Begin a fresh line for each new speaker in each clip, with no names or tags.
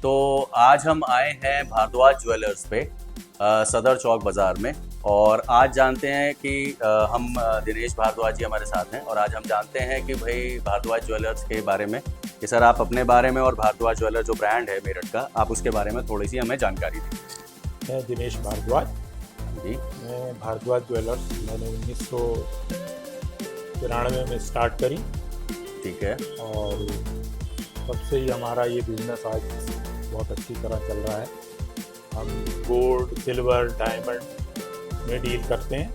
तो आज हम आए हैं भारद्वाज ज्वेलर्स पे सदर चौक बाज़ार में। और आज जानते हैं कि हम दिनेश भारद्वाज जी हमारे साथ हैं और आज हम जानते हैं कि भाई भारद्वाज ज्वेलर्स के बारे में कि सर आप अपने बारे में और भारद्वाज ज्वेलर जो ब्रांड है मेरठ का, आप उसके बारे में थोड़ी सी हमें जानकारी दें।
मैं दिनेश भारद्वाज
जी।
मैं भारद्वाज ज्वेलर्स मैंने 1993 में स्टार्ट करी।
ठीक है।
और तब से ही हमारा ये बिजनेस आज बहुत अच्छी तरह चल रहा है। हम गोल्ड, सिल्वर, डायमंड में डील करते हैं।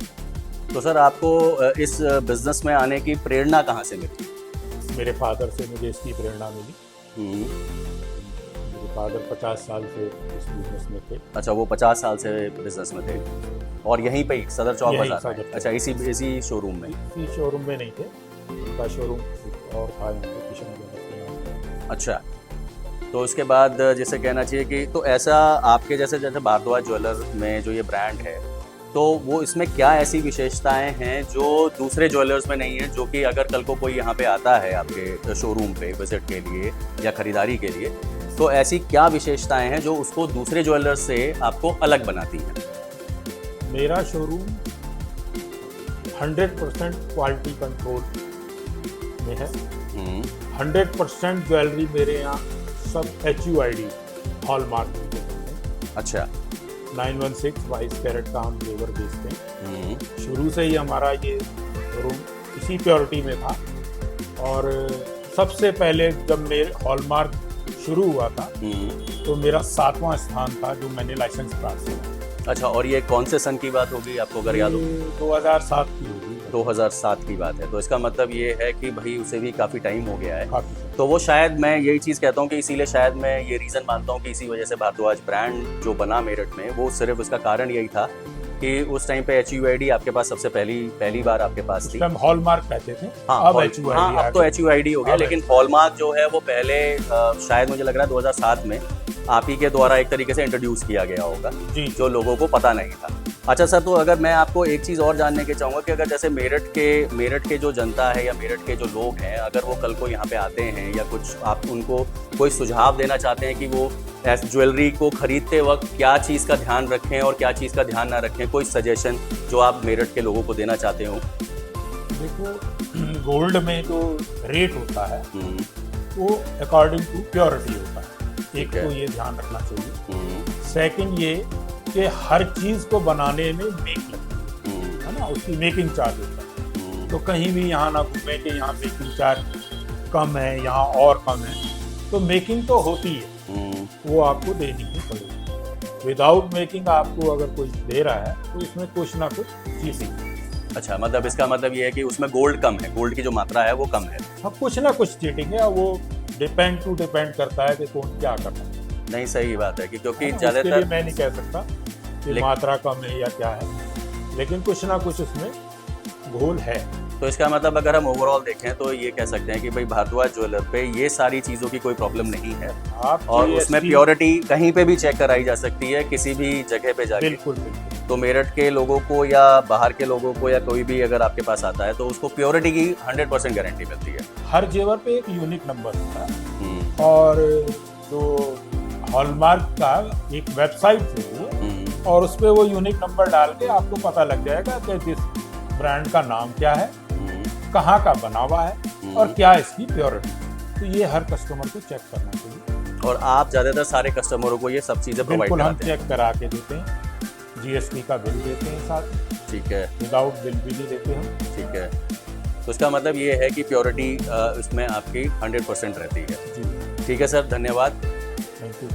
तो सर आपको इस बिज़नेस में आने की प्रेरणा कहाँ से मिली?
मेरे फादर से मुझे इसकी प्रेरणा मिली। मेरे फादर 50 साल से इस बिजनेस में थे।
अच्छा, वो 50 साल से बिजनेस में थे और यहीं पे ही सदर चौक
यहीं
बाजार में?
सदर
अच्छा, इसी शोरूम में?
इसी शोरूम में नहीं थे, उनका शोरूम और था यहाँ पे किशन नगर के नाम पे।
अच्छा, तो उसके बाद जैसे कहना चाहिए कि तो ऐसा आपके जैसे भारद्वाज ज्वेलर में जो ये ब्रांड है, तो वो इसमें क्या ऐसी विशेषताएं हैं जो दूसरे ज्वेलर्स में नहीं है, जो कि अगर कल को कोई यहाँ पे आता है आपके शोरूम पे विजिट के लिए या ख़रीदारी के लिए, तो ऐसी क्या विशेषताएं हैं जो उसको दूसरे ज्वेलर्स से आपको अलग बनाती हैं?
मेरा शोरूम 100% क्वालिटी कंट्रोल में है। 100% ज्वेलरी मेरे यहाँ सब HUID हॉलमार्क के हैं।
अच्छा।
916 22 कैरेट का हम जेवर बेचते हैं। शुरू से ही हमारा ये शोरूम इसी प्योरिटी में था। और सबसे पहले जब मेरे हॉलमार्क शुरू हुआ था तो मेरा 7वां स्थान था जो मैंने लाइसेंस प्राप्त किया।
अच्छा, और ये कौन से सन की बात होगी आपको अगर याद हो?
2007 की होगी।
2007 की बात है, तो इसका मतलब ये है कि भाई उसे भी काफ़ी टाइम हो गया है।
काफी।
तो वो शायद मैं यही चीज़ कहता हूँ कि इसीलिए शायद मैं ये रीज़न मानता हूँ कि इसी वजह से भारद्वाज ब्रांड जो बना मेरठ में, वो सिर्फ उसका कारण यही था कि उस टाइम पे HUID आपके पास सबसे पहली बार आपके पास थी।
हॉलमार्क कहते थे।
हाँ,
अब HUID
अब तो HUID हो गया,
अब
लेकिन हॉलमार्क जो है वो पहले शायद मुझे लग रहा है 2007 में आप ही के द्वारा एक तरीके से इंट्रोड्यूस किया गया होगा, जो लोगों को पता नहीं था। अच्छा सर, तो अगर मैं आपको एक चीज़ और जानने के चाहूँगा कि अगर जैसे मेरठ के जो जनता है या मेरठ के जो लोग हैं, अगर वो कल को यहाँ पे आते हैं या कुछ आप उनको कोई सुझाव देना चाहते हैं कि वो ज्वेलरी को खरीदते वक्त क्या चीज़ का ध्यान रखें और क्या चीज़ का ध्यान ना रखें, कोई सजेशन जो आप मेरठ के लोगों को देना चाहते हो?
देखो, गोल्ड में जो रेट होता है वो अकॉर्डिंग टू प्योरिटी होता है। एक तो ये ध्यान रखना चाहिए। सेकंड ये कि हर चीज़ को बनाने में मेक लगती है ना, उसकी मेकिंग चार्ज होता है। तो कहीं भी यहाँ ना घूमें कि यहाँ मेकिंग चार्ज कम है, यहाँ और कम है, तो मेकिंग तो होती है, वो आपको देनी ही पड़ेगी। विदाउट मेकिंग आपको अगर कुछ दे रहा है तो इसमें कुछ ना कुछ चीज़ें।
अच्छा, मतलब इसका मतलब ये है कि उसमें गोल्ड कम है, गोल्ड की जो मात्रा है वो कम है।
हाँ, कुछ ना कुछ चीटिंग है, वो डिपेंड करता है कि कौन क्या करता है।
नहीं, सही बात है कि क्योंकि
ज़्यादातर मैं नहीं कह सकता कि मात्रा कम है या क्या है, लेकिन कुछ ना कुछ उसमें घोल है।
तो इसका मतलब अगर हम ओवरऑल देखें तो ये कह सकते हैं कि भाई भारद्वाज ज्वेलर पे ये सारी चीज़ों की कोई प्रॉब्लम नहीं है और उसमें प्योरिटी कहीं पे भी चेक कराई जा सकती है, किसी भी जगह पे जाके।
बिल्कुल।
तो मेरठ के लोगों को या बाहर के लोगों को या कोई भी अगर आपके पास आता है तो उसको प्योरिटी की 100% गारंटी मिलती है।
हर जेवर पे एक यूनिक नंबर होता है और जो हॉलमार्क का एक वेबसाइट है और उस पर वो यूनिक नंबर डाल के आपको पता लग जाएगा कि जिस ब्रांड का नाम क्या है, कहाँ का बना हुआ है और क्या इसकी प्योरिटी। तो ये हर कस्टमर को चेक करना चाहिए।
और आप ज़्यादातर सारे कस्टमरों को ये सब चीज़ें प्रोवाइड कराते हैं?
हम चेक करा के देते हैं, GST का बिल देते हैं साथ।
ठीक है।
विदाउट बिल भी नहीं देते हम।
ठीक है, तो इसका मतलब ये है कि प्योरिटी इसमें आपकी 100% रहती है।
जी।
ठीक है सर, धन्यवाद।
Thank you.